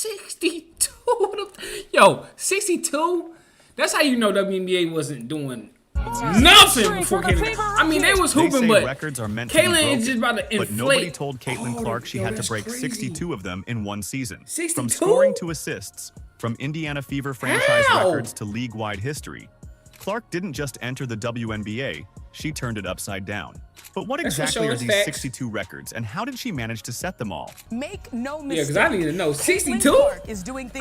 62. Yo, 62? That's how you know WNBA wasn't doing nothing before Caitlin. I mean, they was hooping, but records are meant to be Caitlin broken, is just about to inflate. but nobody told Caitlin Clark she had to that's break crazy. 62 of them in one season. 62? From scoring to assists, from Indiana Fever franchise records to league-wide history, Clark didn't just enter the WNBA, she turned it upside down. But what exactly are these 62 records, and how did she manage to set them all? Make no mistake. Yeah, because I need to know. 62?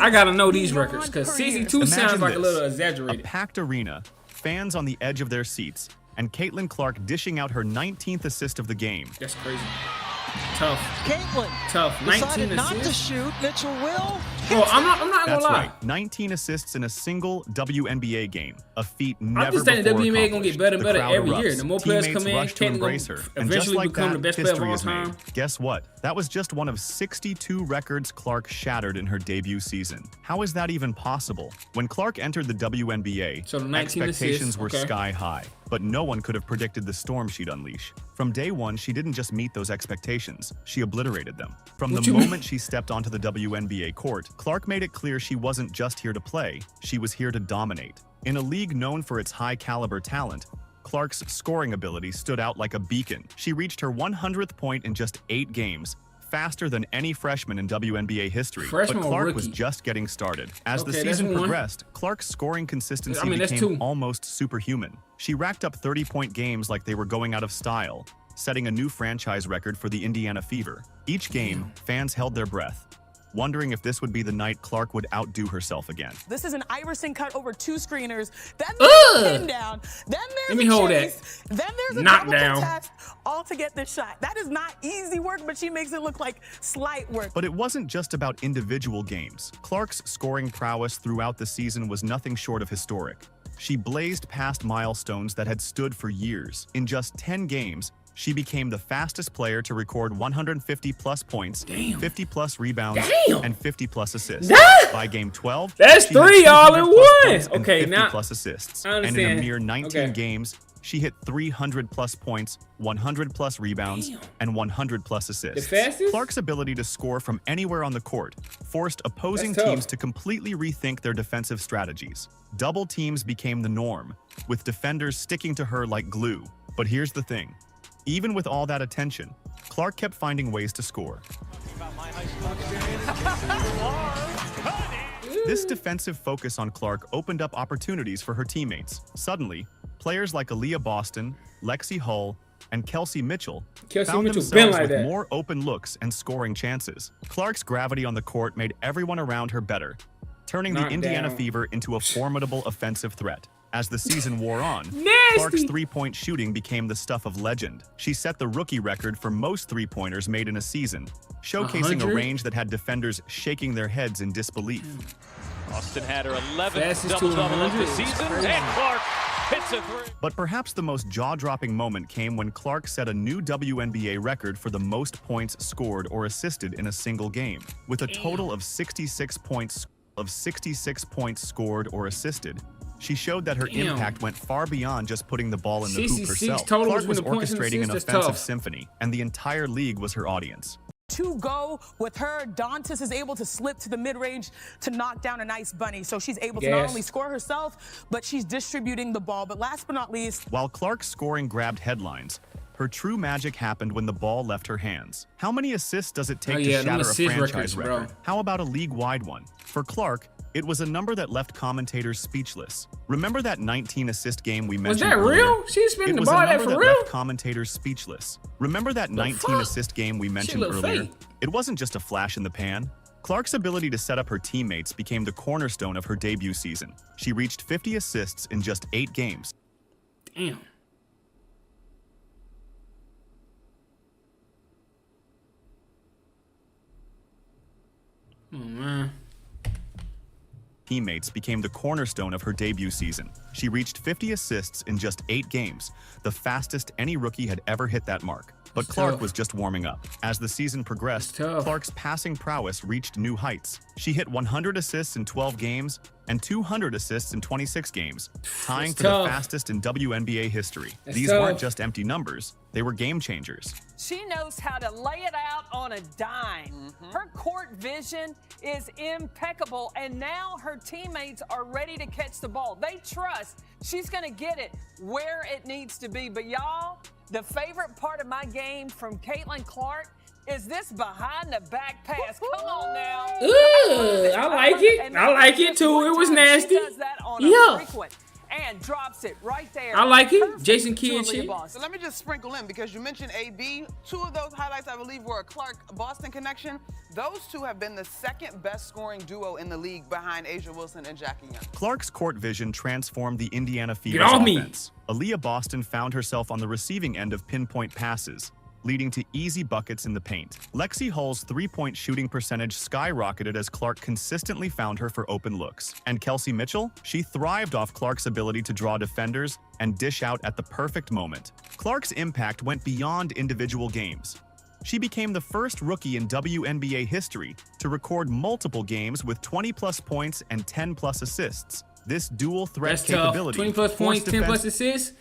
I gotta know these records, because 62 sounds like a little exaggerated. A packed arena, fans on the edge of their seats, and Caitlin Clark dishing out her 19th assist of the game. That's crazy. Tough. Caitlin Tough. 19 decided not to assists. shoot. Mitchell will. Bro, I'm not gonna That's lie. right, 19 assists in a single WNBA game, a feat never I'm just saying the before WNBA gonna get better and accomplished. better The every crowd year. erupts. The more players Teammates come in, rush to Caitlin gonna embrace her. And just eventually like become that, the best player of history all is made. time. Guess what? That was just one of 62 records Clark shattered in her debut season. How is that even possible? When Clark entered the WNBA, So the 19 expectations assists, were okay. sky high, but no one could have predicted the storm she'd unleash. From day one, she didn't just meet those expectations, she obliterated them. From What the you mean? moment she stepped onto the WNBA court, Clark made it clear she wasn't just here to play, she was here to dominate. In a league known for its high-caliber talent, Clark's scoring ability stood out like a beacon. She reached her 100th point in just 8 games, faster than any freshman in WNBA history. Freshman but or Clark rookie? was just getting started. As the Okay, that's season one. progressed, Clark's scoring consistency I mean, that's became 2. almost superhuman. She racked up 30-point games like they were going out of style, setting a new franchise record for the Indiana Fever. Each game, fans held their breath, wondering if this would be the night Clark would outdo herself again. This is an Iverson cut over 2 screeners. Then there's a pin down. Then there's Let me a hold chase. Then there's a double Knockdown. contest, all to get this shot. That is not easy work, but she makes it look like slight work. But it wasn't just about individual games. Clark's scoring prowess throughout the season was nothing short of historic. She blazed past milestones that had stood for years. In just 10 games, she became the fastest player to record 150-plus points, 50-plus rebounds, and 50-plus assists. By game 12, That's she had 3 all in 200-plus one. points and Okay, now 50-plus assists. I And in understand. a mere 19 Okay. games, she hit 300-plus points, 100-plus rebounds, and 100-plus assists. The fastest? Clark's ability to score from anywhere on the court forced opposing That's tough. teams to completely rethink their defensive strategies. Double teams became the norm, with defenders sticking to her like glue. But here's the thing. Even with all that attention, Clark kept finding ways to score. This defensive focus on Clark opened up opportunities for her teammates. Suddenly, players like Aaliyah Boston, Lexi Hull, and Kelsey Mitchell Kelsey found Mitchell's been themselves like with that. more open looks and scoring chances. Clark's gravity on the court made everyone around her better, turning the Indiana Knockdown. Fever into a formidable offensive threat. As the season wore on, Clark's Nasty. three-point shooting became the stuff of legend. She set the rookie record for most three-pointers made in a season, showcasing a 100? range that had defenders shaking their heads in disbelief. Austin had her 11th Fastest to double-double of the 100 is season, crazy. and Clark hits a 3. But perhaps the most jaw-dropping moment came when Clark set a new WNBA record for the most points scored or assisted in a single game. With a total of 66 points scored or assisted, she showed that her Damn. impact went far beyond just putting the ball in the hoop 66 herself. total Clark was between the points and orchestrating an assists, that's offensive tough. symphony, and the entire league was her audience. To go with her, Dantas is able to slip to the mid-range to knock down a nice bunny. So she's able to not Yes. only score herself, but she's distributing the ball. But last but not least, While Clark's scoring grabbed headlines, her true magic happened when the ball left her hands. How many assists does it take Oh, to yeah, them shatter a assist franchise records, bro. record? How about a league-wide one? For Clark, it was a number that left commentators speechless. Remember that 19-assist game we Was mentioned that earlier? real? She's spinning It the was a ball that number for that real? left commentators speechless. Remember that 19-assist game we mentioned look earlier? fake. It wasn't just a flash in the pan. Clark's ability to set up her teammates became the cornerstone of her debut season. She reached 50 assists in just 8 games. Damn. Oh, man. Teammates became the cornerstone of her debut season. She reached 50 assists in just 8 games, the fastest any rookie had ever hit that mark. But Clark was just warming up. As the season progressed, tough. Clark's passing prowess reached new heights. She hit 100 assists in 12 games and 200 assists in 26 games, tying for the tough. fastest in WNBA history. That's These tough. weren't just empty numbers, they were game changers. She knows how to lay it out on a dime. Her court vision is impeccable, and now her teammates are ready to catch the ball. They trust she's going to get it where it needs to be. But y'all, the favorite part of my game from Caitlin Clark is this behind the back pass. Come on now. Ooh, I like it. And I like it too. one It was time nasty. She does that on a Yeah. frequent and drops it right there. I like it. Perfect Jason to Kidd Aaliyah shit. Boston. So let me just sprinkle in, because you mentioned AB. Two of those highlights, I believe, were a Clark-Boston connection. Those two have been the second best scoring duo in the league behind Asia Wilson and Jackie Young. Clark's court vision transformed the Indiana Fever's off me. offense. Aaliyah Boston found herself on the receiving end of pinpoint passes, leading to easy buckets in the paint. Lexi Hull's three-point shooting percentage skyrocketed as Clark consistently found her for open looks. And Kelsey Mitchell? She thrived off Clark's ability to draw defenders and dish out at the perfect moment. Clark's impact went beyond individual games. She became the first rookie in WNBA history to record multiple games with 20-plus points and 10-plus assists. This dual-threat That's tough. capability 20 plus points, forced 10 plus defense- assists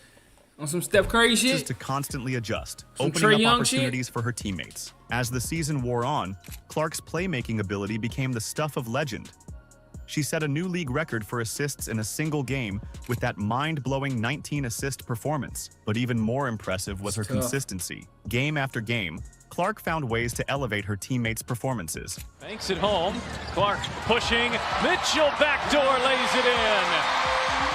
on some Steph Curry shit. to constantly adjust, Some opening Trae up Young opportunities for her teammates. As the season wore on, Clark's playmaking ability became the stuff of legend. She set a new league record for assists in a single game with that mind-blowing 19-assist performance. But even more impressive was her It's tough. consistency. Game after game, Clark found ways to elevate her teammates' performances. Banks it home. Clark pushing. Mitchell backdoor lays it in.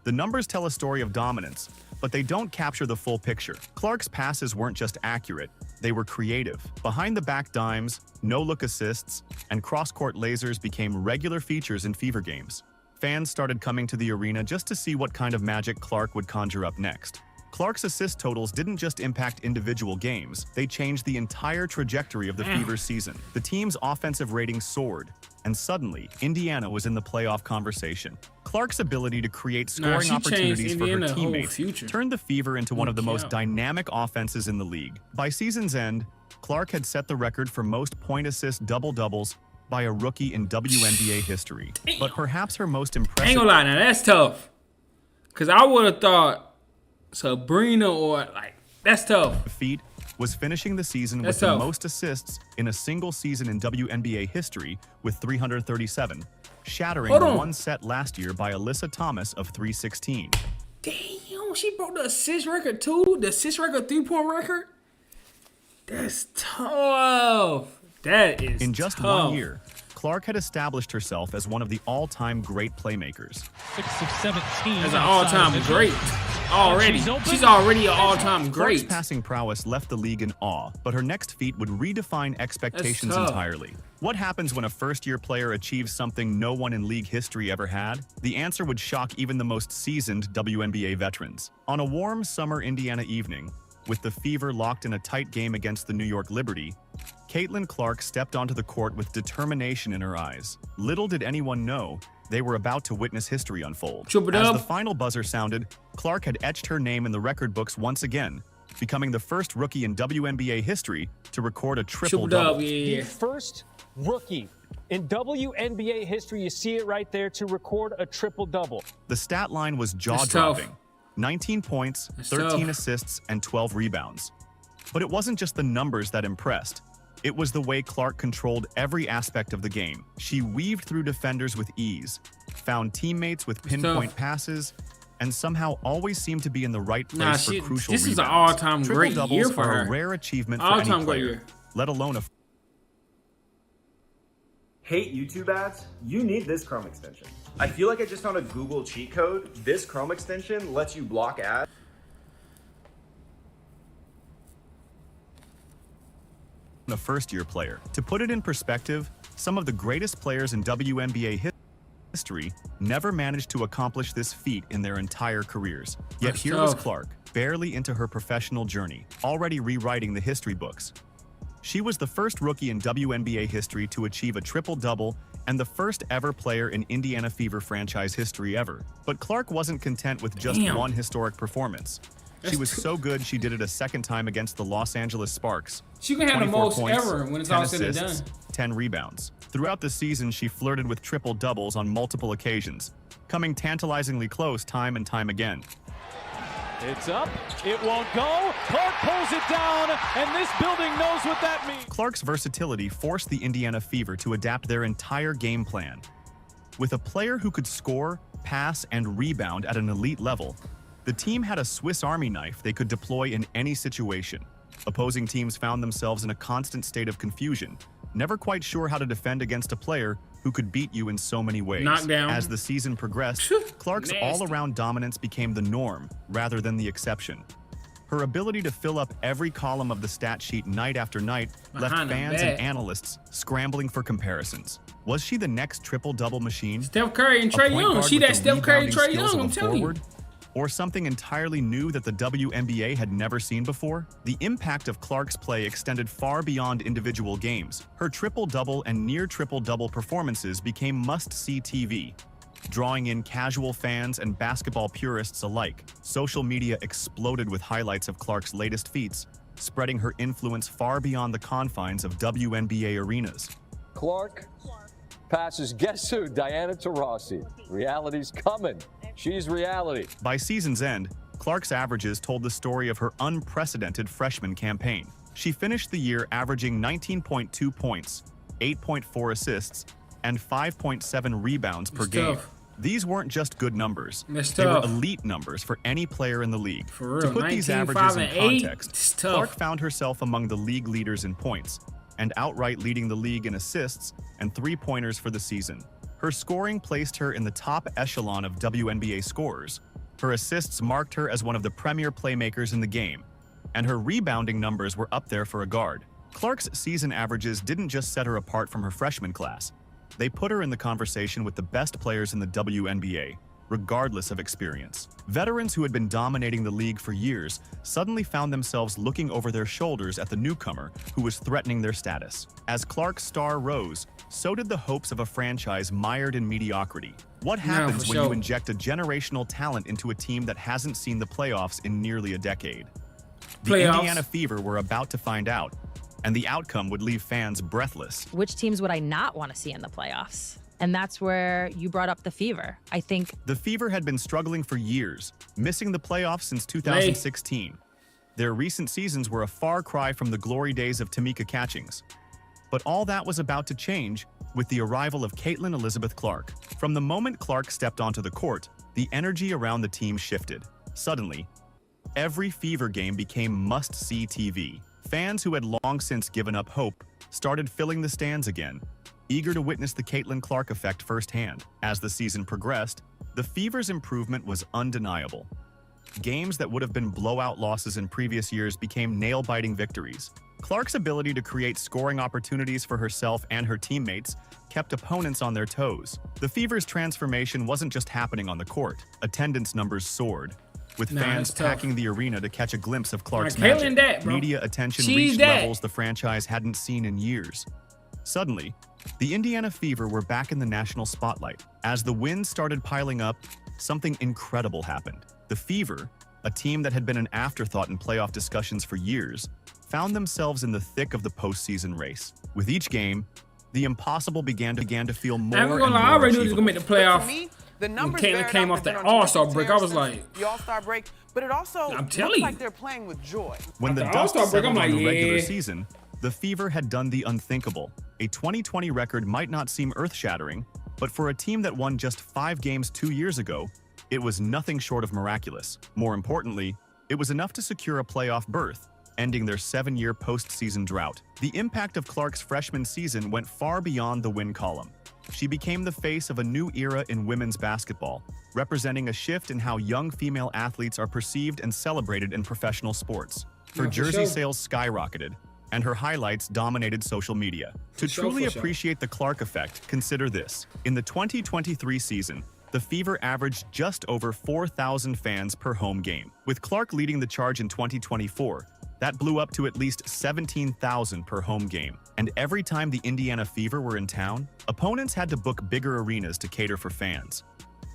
The numbers tell a story of dominance, but they don't capture the full picture. Clark's passes weren't just accurate, they were creative. Behind-the-back dimes, no-look assists, and cross-court lasers became regular features in Fever games. Fans started coming to the arena just to see what kind of magic Clark would conjure up next. Clark's assist totals didn't just impact individual games, they changed the entire trajectory of the Fever's season. The team's offensive rating soared, and suddenly, Indiana was in the playoff conversation. Clark's ability to create scoring she changed opportunities for her Indiana's whole teammates future. turned the Fever into one of the most cow. dynamic offenses in the league. By season's end, Clark had set the record for most point-assist double-doubles by a rookie in WNBA history. But perhaps her most Ain't impressive gonna lie, now that's tough. Cause I would have thought Sabrina or like that's tough. feat was finishing the season That's with the tough. most assists in a single season in WNBA history with 337, shattering Hold the on. one set last year by Alyssa Thomas of 316. Damn, she broke the assist record too. The assist record, 3-point record. That's tough. That is In just tough. 1 year, Clark had established herself as one of the all-time great playmakers. 6 of 17. As an all-time great. Already. She's open. She's already an all-time Clark's great. passing prowess left the league in awe, but her next feat would redefine expectations tough. entirely. What happens when a first-year player achieves something no one in league history ever had? The answer would shock even the most seasoned WNBA veterans. On a warm summer Indiana evening, with the Fever locked in a tight game against the New York Liberty, Caitlin Clark stepped onto the court with determination in her eyes. Little did anyone know, they were about to witness history unfold. Triple As dub. the final buzzer sounded, Clark had etched her name in the record books once again, becoming the first rookie in WNBA history to record a Triple triple-double. dub, yeah. The first rookie in WNBA history, you see it right there, to record a triple-double. The stat line was tough. jaw-dropping. 19 points, That's 13 tough. assists, and 12 rebounds. But it wasn't just the numbers that impressed. It was the way Clark controlled every aspect of the game. She weaved through defenders with ease, found teammates with pinpoint tough. passes, and somehow always seemed to be in the right place Nah, for she- crucial this is an rebounds. all-time great Triple-doubles year for are her. a rare achievement for All-time any great player, year. let alone a Hate YouTube ads? You need this Chrome extension. I feel like I just found a Google cheat code. This Chrome extension lets you block ads. a first-year player. To put it in perspective, some of the greatest players in WNBA history never managed to accomplish this feat in their entire careers. Yet That's here was tough. Clark, barely into her professional journey, already rewriting the history books. She was the first rookie in WNBA history to achieve a triple-double and the first ever player in Indiana Fever franchise history ever. But Clark wasn't content with just Damn. one historic performance. She was so good she did it a second time against the Los Angeles Sparks. She can have the 24 most points, ever when it's 10 all said and assists, done. 10 rebounds. Throughout the season, she flirted with triple-doubles on multiple occasions, coming tantalizingly close time and time again. It's up. It won't go. Clark pulls it down, and this building knows what that means. Clark's versatility forced the Indiana Fever to adapt their entire game plan. With a player who could score, pass, and rebound at an elite level, the team had a Swiss Army knife they could deploy in any situation. Opposing teams found themselves in a constant state of confusion, never quite sure how to defend against a player who could beat you in so many ways. Knockdown. As the season progressed, Clark's Nasty. all-around dominance became the norm rather than the exception. Her ability to fill up every column of the stat sheet night after night left Behind the fans and back. analysts scrambling for comparisons. Was she the next triple-double machine? Steph Curry and A Trae point Young. guard She with that the Steph Curry, rebounding Trae skills Young. of I'm a telling you. forward? Or something entirely new that the WNBA had never seen before? The impact of Clark's play extended far beyond individual games. Her triple-double and near triple-double performances became must-see TV, drawing in casual fans and basketball purists alike. Social media exploded with highlights of Clark's latest feats, spreading her influence far beyond the confines of WNBA arenas. Clark passes, guess who? Diana Taurasi. Reality's coming. She's reality. By season's end, Clark's averages told the story of her unprecedented freshman campaign. She finished the year averaging 19.2 points, 8.4 assists, and 5.7 rebounds per It's game. tough. These weren't just good numbers. It's They were tough. elite numbers for any player in the league. For real, To put these 19, averages 5, in and 8, context, it's tough. Clark found herself among the league leaders in points and outright leading the league in assists and three-pointers for the season. Her scoring placed her in the top echelon of WNBA scorers. Her assists marked her as one of the premier playmakers in the game, and her rebounding numbers were up there for a guard. Clark's season averages didn't just set her apart from her freshman class. They put her in the conversation with the best players in the WNBA, regardless of experience. Veterans who had been dominating the league for years suddenly found themselves looking over their shoulders at the newcomer who was threatening their status. As Clark's star rose, so did the hopes of a franchise mired in mediocrity. What happens for when you sure. inject a generational talent into a team that hasn't seen the playoffs in nearly a decade? The Playoffs. Indiana Fever were about to find out, and the outcome would leave fans breathless. Which teams would I not want to see in the playoffs? And that's where you brought up the Fever. I think The Fever had been struggling for years, missing the playoffs since 2016. Their recent seasons were a far cry from the glory days of Tamika Catchings. But all that was about to change with the arrival of Caitlin Elizabeth Clark. From the moment Clark stepped onto the court, the energy around the team shifted. Suddenly, every Fever game became must-see TV. Fans who had long since given up hope started filling the stands again, eager to witness the Caitlin Clark effect firsthand. As the season progressed, the Fever's improvement was undeniable. Games that would have been blowout losses in previous years became nail-biting victories. Clark's ability to create scoring opportunities for herself and her teammates kept opponents on their toes. The Fever's transformation wasn't just happening on the court. Attendance numbers soared, with Nah, fans it's tough. packing the arena to catch a glimpse of Clark's Nah, Caitlin magic. that, bro. Media attention She's reached that. levels the franchise hadn't seen in years. Suddenly, the Indiana Fever were back in the national spotlight. As the wins started piling up, something incredible happened. The Fever, a team that had been an afterthought in playoff discussions for years, found themselves in the thick of the postseason race. With each game, the impossible began to feel more I ain't and gonna lie, I more already knew they was achievable. gonna make the For playoff. me, the numbers Caitlin bear it came out off they've that been on All-Star terrific break, I was tears since like- the All-Star break, but it also I'm looks telling you. like they're playing with joy. When the After dust All-Star break, settled I'm on like, the regular yeah. season, the Fever had done the unthinkable. A 2020 record might not seem earth-shattering, but for a team that won just 5 games 2 years ago, it was nothing short of miraculous. More importantly, it was enough to secure a playoff berth, ending their 7-year postseason drought. The impact of Clark's freshman season went far beyond the win column. She became the face of a new era in women's basketball, representing a shift in how young female athletes are perceived and celebrated in professional sports. Her Yeah, for jersey sure. sales skyrocketed, and her highlights dominated social media. To sure, truly for sure. appreciate the Clark effect, consider this. In the 2023 season, the Fever averaged just over 4,000 fans per home game. With Clark leading the charge in 2024, that blew up to at least 17,000 per home game. And every time the Indiana Fever were in town, opponents had to book bigger arenas to cater for fans.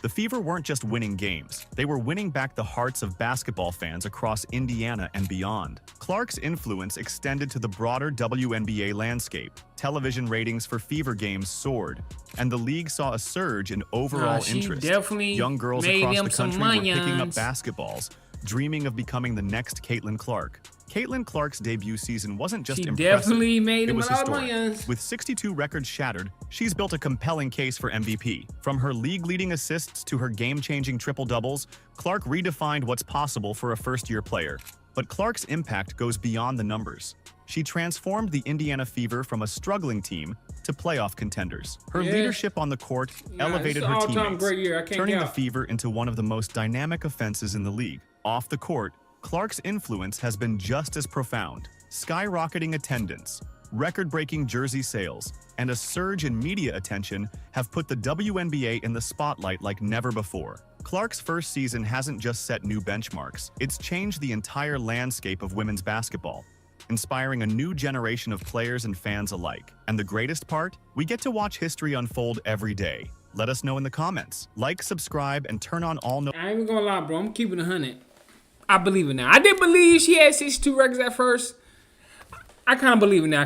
The Fever weren't just winning games, they were winning back the hearts of basketball fans across Indiana and beyond. Clark's influence extended to the broader WNBA landscape. Television ratings for Fever games soared, and the league saw a surge in overall she interest. definitely Young girls made across them the some country were picking up monions. basketballs, dreaming of becoming the next Caitlin Clark. Caitlin Clark's debut season wasn't just She impressive, definitely made it them was a lot of historic. monions. With 62 records shattered, she's built a compelling case for MVP. From her league-leading assists to her game-changing triple-doubles, Clark redefined what's possible for a first-year player. But Clark's impact goes beyond the numbers. She transformed the Indiana Fever from a struggling team to playoff contenders. Her Yeah. leadership on the court elevated it's an her all-time teammates, great year. I can't turning the doubt. Fever into one of the most dynamic offenses in the league. Off the court, Clark's influence has been just as profound. Skyrocketing attendance, record-breaking jersey sales, and a surge in media attention have put the WNBA in the spotlight like never before. Clark's first season hasn't just set new benchmarks, it's changed the entire landscape of women's basketball, inspiring a new generation of players and fans alike. And the greatest part? We get to watch history unfold every day. Let us know in the comments. Like, subscribe, and turn on all I ain't even gonna lie, bro. I'm keeping 100. I believe it now. I didn't believe she had 62 records at first. I kind of believe it now.